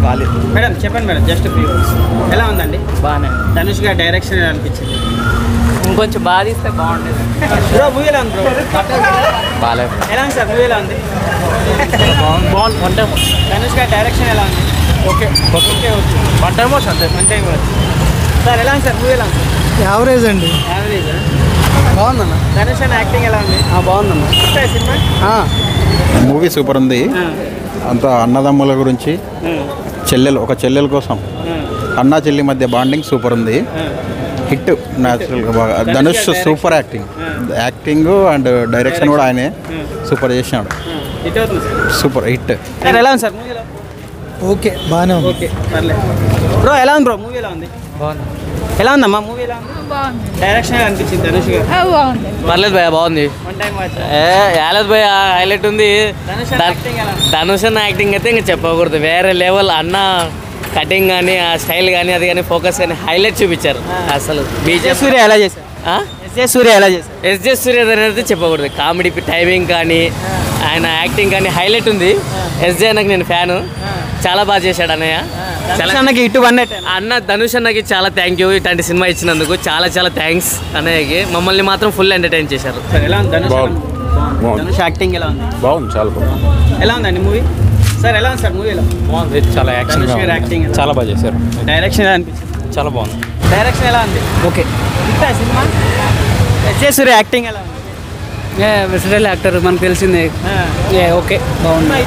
బాలేదు. మేడం చెప్పండి madam, just few words. ఎలా ఉందండి? బాగానే ధనుష్ గారి డైరెక్షన్ ఎలా అనిపించింది? ఇంకొంచెం బాగా తీస్తే బాగుండేది. బ్రో మూవీ ఎలా ఉంది బ్రో? బాగాలేదు. ఎలా ఉంది సార్ మూవీ ఎలా ఉంది? బాగుంది. వన్ టైం ధనుష్ గారి డైరెక్షన్ ఎలా ఉంది? Okay okay okay. One time వచ్చి అంతే. వన్ టైం వచ్చు. సార్ ఎలా ఉంది సార్ మూవీ ఎలా ఉంది? యావరేజ్ అండి. యావరేజ్. బాగుందన్న. ధనుష్ అన్న యాక్టింగ్ ఎలా ఉంది? బాగుందన్న. చూస్తారా సినిమా? మూవీ సూపర్ ఉంది. అంత అన్నదమ్ముల గురించి, ఒక చెల్లెల కోసం అన్నా చెల్లి మధ్య బాండింగ్ సూపర్ ఉంది. హిట్ న్యాచురల్గా బాగా. Dhanush super acting and direction కూడా ఆయనే సూపర్ చేసినాడు. హిట్ అవుతుంది సార్. Super hit. సార్ ఎలా ఉంది సార్ మూవీలో? ఓకే బాగానే ఉంది. ఓకే పర్లేదు. బ్రో ఎలా ఉంది బ్రో మూవీ ఎలా ఉంది? బాగుంది. ఎలా ఉందమ్మా మూవీ ఎలా ఉంది? డైరెక్షన్ ఎలా అనిపించింది ధనుష్ గారు? పర్లేదు భయ, బాగుంది. One time watch. యాలేదు భయ, హైలైట్ ఉంది. ధనుష్ యాక్టింగ్ ఎలా ఉంది? ధనుష్ అన్న యాక్టింగ్ అయితే ఇంకా చెప్పకూడదు, వేరే లెవెల్. అన్న కటింగ్ కానీ, ఆ స్టైల్ కానీ, అది కానీ, ఫోకస్ కానీ హైలైట్ చూపించారు అసలు. ఎస్జే సూర్య ఎలా చేశారు? ఎస్జే సూర్య ఎలా చేశారు? ఎస్జే సూర్య అయితే చెప్పకూడదు. కామెడీ టైమింగ్ కానీ, ఆయన యాక్టింగ్ కానీ హైలైట్ ఉంది. ఎస్జే అన్నకి నేను ఫ్యాను, చాలా బాగా చేశాడు అన్నయ్య. ధనుష్ అన్నకి ఇటు వన్ అన్న ధనుష్ అన్నకి చాలా థ్యాంక్ యూ, ఇట్లాంటి సినిమా ఇచ్చినందుకు చాలా చాలా థ్యాంక్స్ అన్నయ్యకి. మమ్మల్ని మాత్రం ఫుల్ ఎంటర్టైన్ చేశారు. సార్ ఎలా ఉంది ధనుష్ అన్న? ధనుష్ యాక్టింగ్ ఎలా ఉంది? బాగుంది, చాలా బాగుంది. ఎలా ఉందండి మూవీ? సార్ ఎలా ఉంది సార్ మూవీలో? బాగుంది, చాలా ధనుష్ గారి యాక్టింగ్ ఎలా? చాలా బాగా చేశారు. డైరెక్షన్ ఎలా అనిపించింది? చాలా బాగుంది. డైరెక్షన్ ఎలా ఉంది? ఓకే. ఇంకా సినిమా ఎస్జే సూర్య యాక్టింగ్ ఎలా ఉంది? వెస్టర్న్ యాక్టర్ మనకు తెలిసిందే. ఓకే బాగుంది.